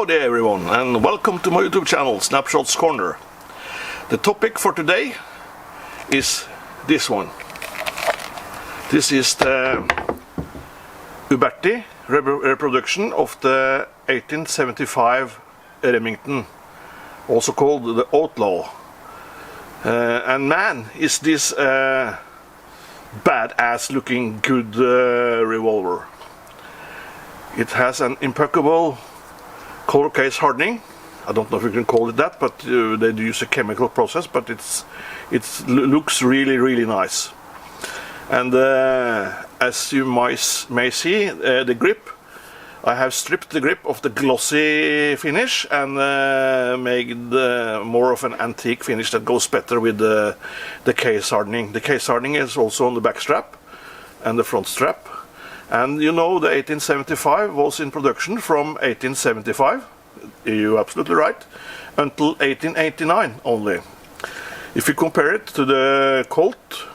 Howdy everyone, and welcome to my YouTube channel, Snapshots Corner. The topic for today is this one. This is the Uberti reproduction of the 1875 Remington, also called the Outlaw. And man, is this a badass looking good revolver. It has an impeccable color case hardening. I don't know if you can call it that, but they do use a chemical process, but it looks really nice. And as you may see, the grip, I have stripped the grip of the glossy finish and made more of an antique finish that goes better with the case hardening. The case hardening is also on the back strap and the front strap. And you know, the 1875 was in production from 1875, you're absolutely right, until 1889 only. If you compare it to the Colt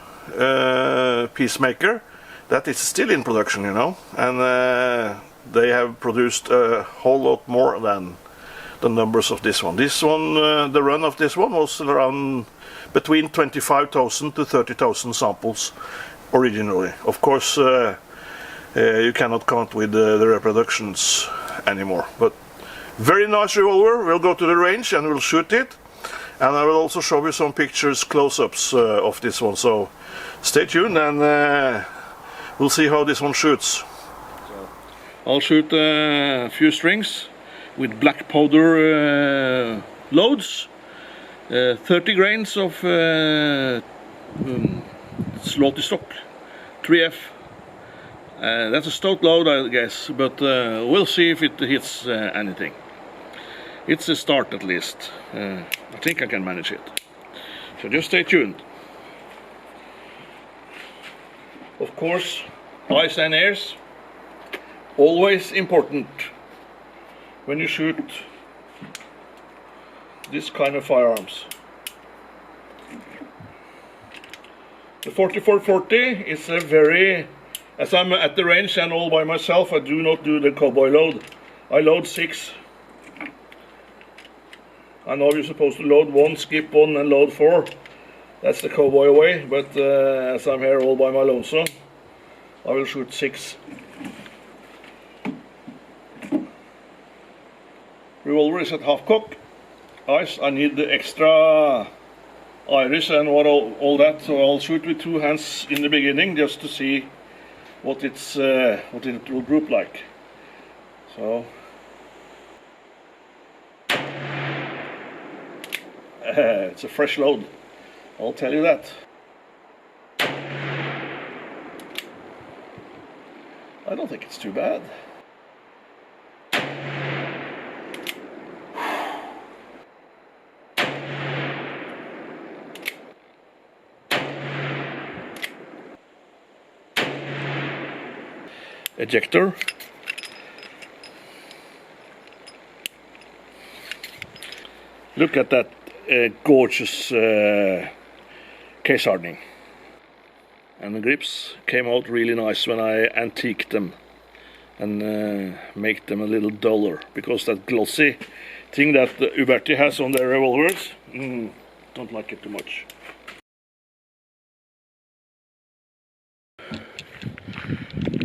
Peacemaker, that is still in production, you know, and they have produced a whole lot more than the numbers of this one. This one, the run of this one was around between 25,000 to 30,000 samples originally. Of course, you cannot count with the reproductions anymore, but very nice revolver. We'll go to the range and we'll shoot it, and I will also show you some pictures, close-ups of this one, so stay tuned and we'll see how this one shoots. I'll shoot a few strings with black powder loads, 30 grains of slaughter stock 3F. That's a stout load, I guess, but we'll see if it hits anything. It's a start at least. I think I can manage it. So just stay tuned. Of course, eyes and ears, always important when you shoot this kind of firearms. The 4440 is a very... As I'm at the range and all by myself, I do not do the cowboy load. I load 6. I know you're supposed to load 1, skip 1 and load 4. That's the cowboy way, but as I'm here all by my lonesome, I will shoot 6. Revolver is at half cock. Eyes, I need the extra iris and all that, so I'll shoot with 2 hands in the beginning just to see what it will group like. So it's a fresh load, I'll tell you that. I don't think it's too bad. Ejector. Look at that gorgeous case hardening. And the grips came out really nice when I antiqued them and make them a little duller, because that glossy thing that the Uberti has on their revolvers, don't like it too much.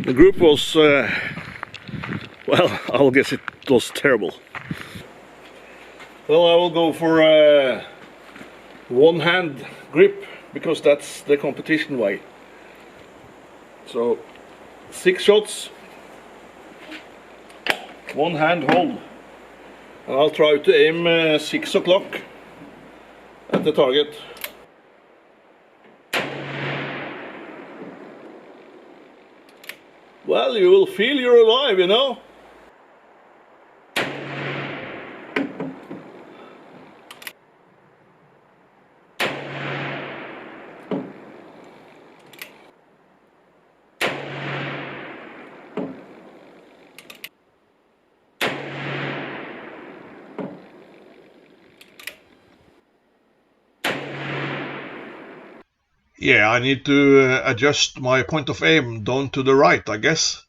The group was, well, I'll guess it was terrible. Well, I will go for a one-hand grip, because that's the competition way. So, 6 shots, 1 hand hold. And I'll try to aim 6 o'clock at the target. Well, you will feel you're alive, you know. Yeah, I need to adjust my point of aim down to the right, I guess.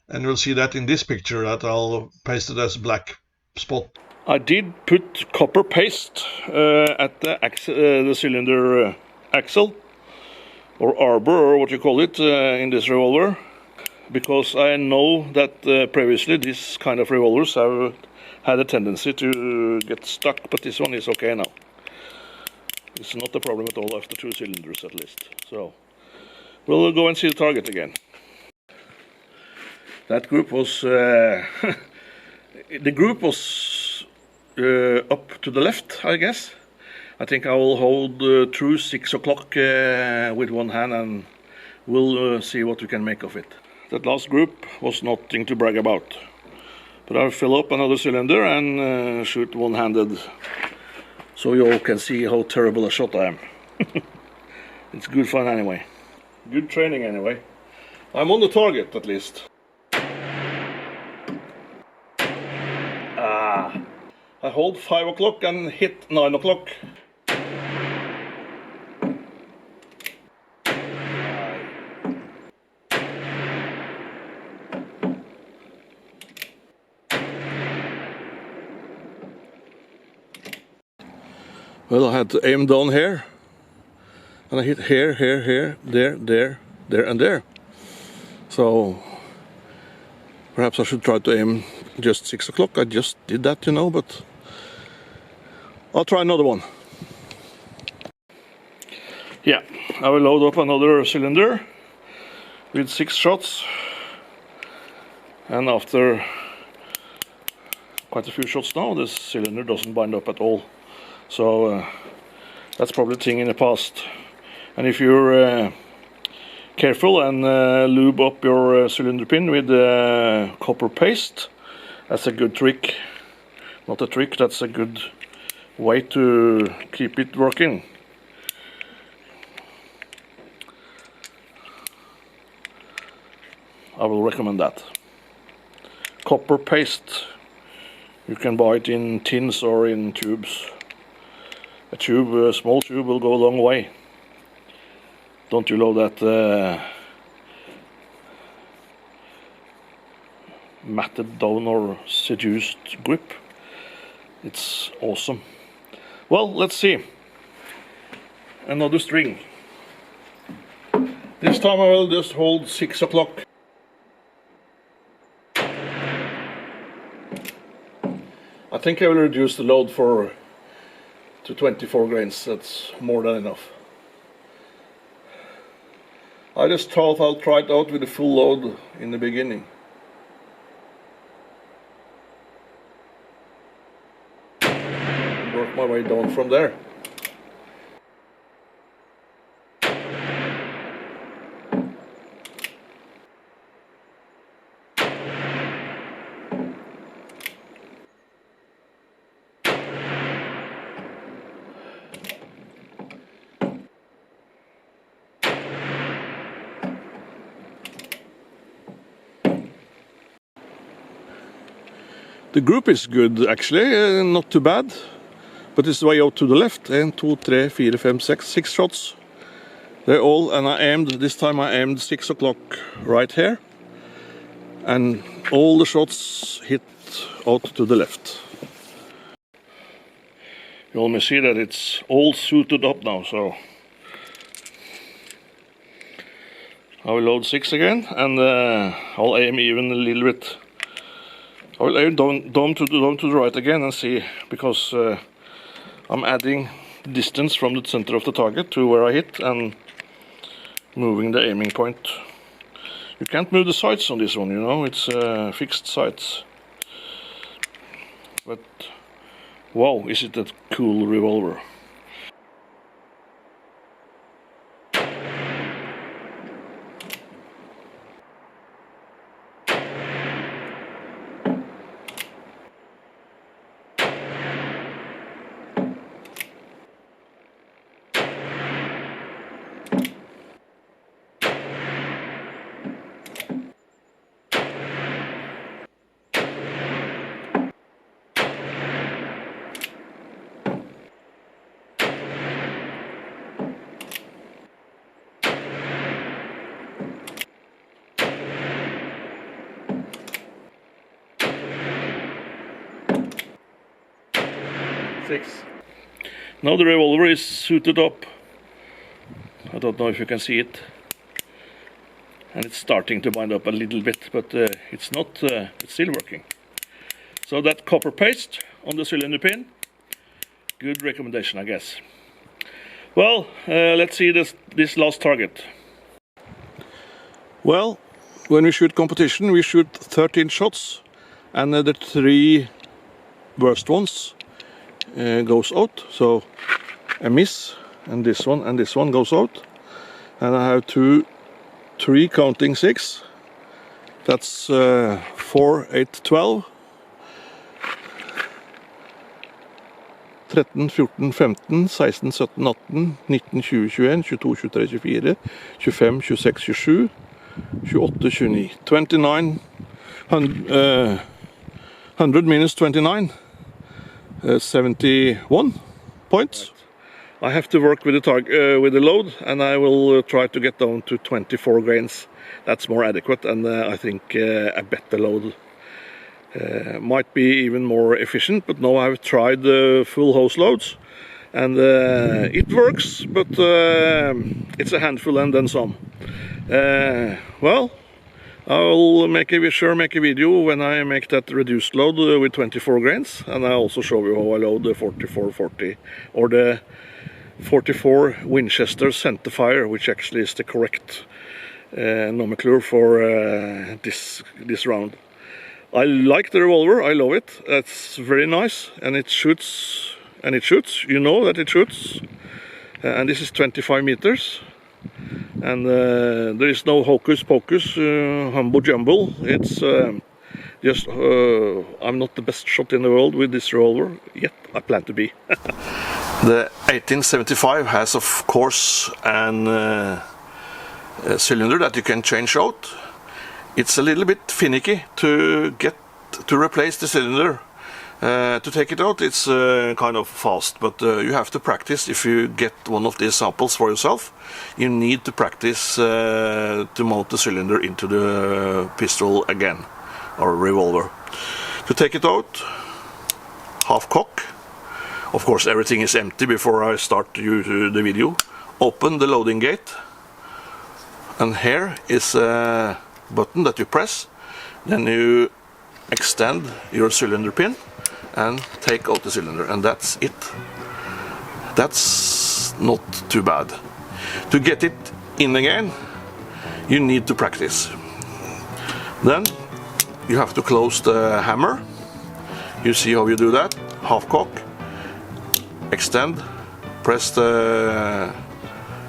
And we'll see that in this picture that I'll paste it as black spot. I did put copper paste at the cylinder axle, or arbor, or what you call it, in this revolver, because I know that previously this kind of revolvers have had a tendency to get stuck, but this one is okay now. It's not a problem at all after 2 cylinders at least. So we'll go and see the target again. That group was the group was up to the left, I guess. I think I will hold through 6 o'clock with one hand, and we'll see what we can make of it. That last group was nothing to brag about, but I'll fill up another cylinder and shoot one-handed, so you all can see how terrible a shot I am. It's good fun anyway. Good training anyway. I'm on the target at least. I hold 5 o'clock and hit 9 o'clock. Well, I had to aim down here, and I hit here, here, here, there, there, there, and there. So perhaps I should try to aim just 6 o'clock. I just did that, you know, but I'll try another one. Yeah, I will load up another cylinder with 6 shots, and after quite a few shots now, this cylinder doesn't bind up at all. So that's probably a thing in the past. And if you're careful and lube up your cylinder pin with copper paste, that's a good trick. Not a trick, that's a good way to keep it working. I will recommend that. Copper paste, you can buy it in tins or in tubes. A small tube will go a long way. Don't you love that matted down or seduced grip? It's awesome. Well, let's see. Another string. This time I will just hold 6 o'clock. I think I will reduce the load to 24 grains. That's more than enough. I just thought I'll try it out with a full load in the beginning. Work my way down from there. The group is good actually, not too bad, but it's way out to the left. 1, 2, 3, 4, 5, 6 shots. They're all, and this time I aimed 6 o'clock right here, and all the shots hit out to the left. You all may see that it's all suited up now, so I will load 6 again, and I'll aim even a little bit. I will aim down to the right again and see, because I'm adding distance from the center of the target to where I hit and moving the aiming point. You can't move the sights on this one, you know, it's fixed sights. But wow, is it a cool revolver. 6. Now the revolver is suited up. I don't know if you can see it. And it's starting to bind up a little bit, but it's not, it's still working. So that copper paste on the cylinder pin, good recommendation, I guess. Well, let's see this last target. Well, when we shoot competition, we shoot 13 shots, and the 3 worst ones goes out. So a miss, and this one goes out, and I have 3 counting 6. That's 4, 8, 12. 13, 14, 15, 16, 17, 18, 19, 20, 21, 22, 23, 24, 25, 26, 27, 28, 29, 29, 100 minus 29, 71 points. I have to work with the load, and I will try to get down to 24 grains. That's more adequate, and I think a better load might be even more efficient. But now I've tried full hose loads, and it works, but it's a handful and then some. Well, I'll make a video when I make that reduced load with 24 grains, and I'll also show you how I load the 4440 or the 44 Winchester centerfire, which actually is the correct nomenclature for this round. I like the revolver, I love it. It's very nice, and it shoots, you know that it shoots. And this is 25 meters, and there is no hocus pocus, humbo jumbo. It's just, I'm not the best shot in the world with this revolver, yet I plan to be. The 1875 has, of course, a cylinder that you can change out. It's a little bit finicky to replace the cylinder. To take it out, it's kind of fast, but you have to practice. If you get one of these samples for yourself, you need to practice to mount the cylinder into the pistol again, or revolver. To take it out, half cock. Of course, everything is empty before I start the video. Open the loading gate, and here is a button that you press. Then you extend your cylinder pin and take out the cylinder, and that's it. That's not too bad. To get it in again, you need to practice. Then you have to close the hammer. You see how you do that. Half cock, extend, press the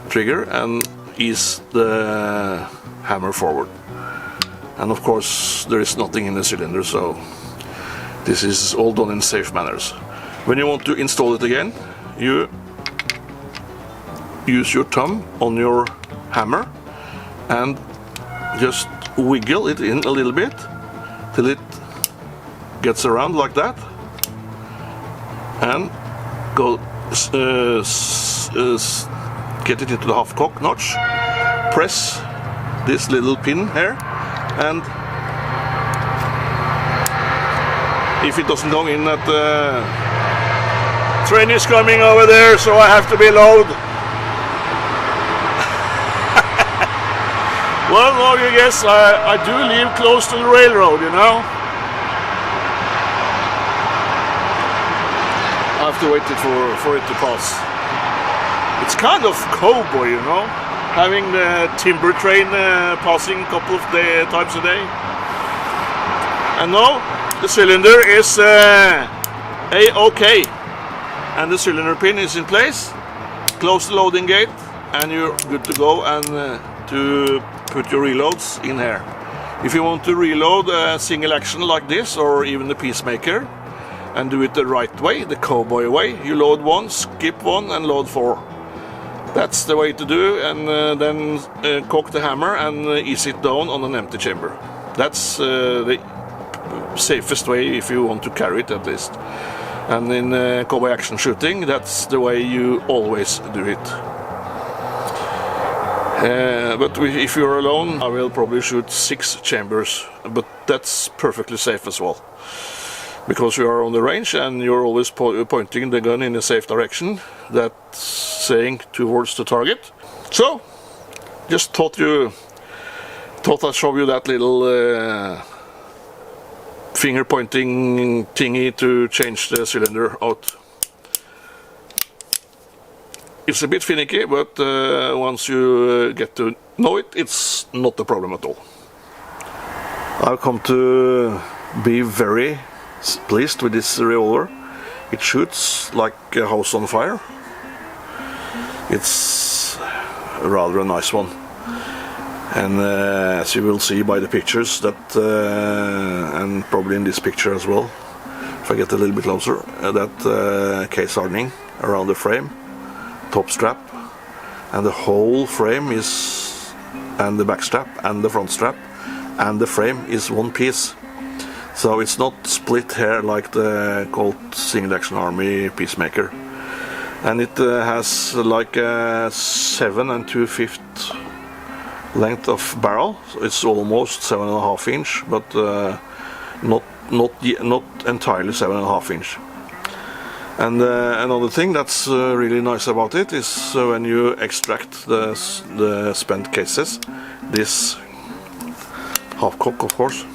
trigger and ease the hammer forward. And of course there is nothing in the cylinder, so this is all done in safe manners. When you want to install it again, you use your thumb on your hammer and just wiggle it in a little bit till it gets around like that, and go get it into the half cock notch, press this little pin here, and if it doesn't go in, that train is coming over there, so I have to be loud. Well, now you guess I do live close to the railroad, you know. I have to wait for it to pass. It's kind of cowboy, you know, having the timber train passing a couple of times a day. And now the cylinder is A-OK, and the cylinder pin is in place. Close the loading gate and you're good to go, and to put your reloads in here. If you want to reload a single action like this, or even the Peacemaker, and do it the right way, the cowboy way, you load one, skip one and load 4. That's the way to do, and then cock the hammer and ease it down on an empty chamber. That's the safest way if you want to carry it, at least. And in cowboy action shooting, that's the way you always do it. But if you're alone, I will probably shoot 6 chambers, but that's perfectly safe as well. because you are on the range and you're always pointing the gun in a safe direction, that's saying towards the target. So just thought I'd show you that little finger pointing thingy to change the cylinder out. It's a bit finicky, but once you get to know it, it's not a problem at all. I've come to be very pleased with this revolver. It shoots like a house on fire. It's rather a nice one, and as you will see by the pictures that and probably in this picture as well, if I get a little bit closer, that case hardening around the frame, top strap, and the whole frame is, and the back strap and the front strap and the frame is one piece. So it's not split here like the Colt Single Action Army Peacemaker. And it has like a 7 2/5 length of barrel. So it's almost 7.5 inch, but not entirely 7.5 inch. And another thing that's really nice about it is when you extract the spent cases, this half cock, of course.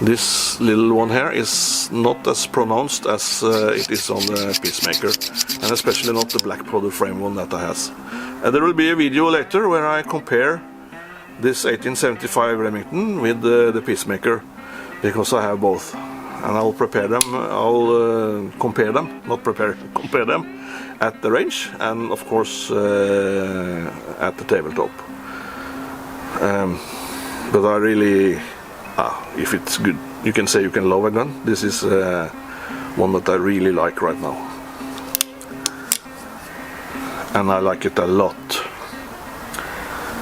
This little one here is not as pronounced as it is on the Peacemaker, and especially not the black powder frame one that I has. There will be a video later where I compare this 1875 Remington with the Peacemaker, because I have both, and I'll compare them, not prepare, compare them at the range, and of course at the tabletop. But I really, if it's good, you can say you can love a gun. This is one that I really like right now, and I like it a lot.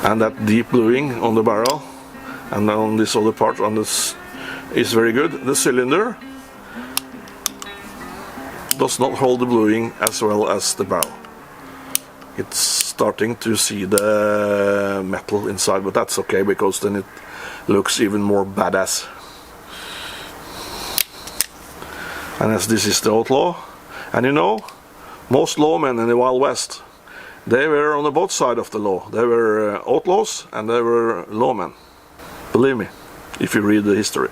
And that deep bluing on the barrel and on this other part on this is very good. The cylinder does not hold the bluing as well as the barrel. It's starting to see the metal inside, but that's okay, because then it looks even more badass. And as this is the Outlaw, and you know, most lawmen in the Wild West, they were on the both sides of the law. They were outlaws and they were lawmen. Believe me, if you read the history.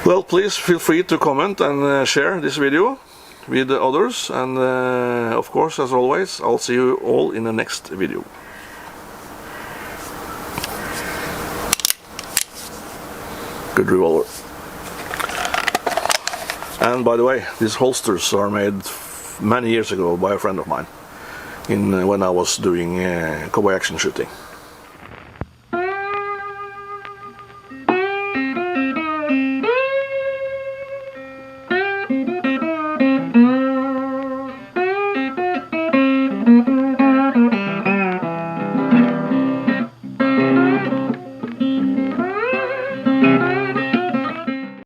Well, please feel free to comment and share this video with the others, and of course, as always, I'll see you all in the next video. Good revolver. And by the way, these holsters are made many years ago by a friend of mine when I was doing cowboy action shooting.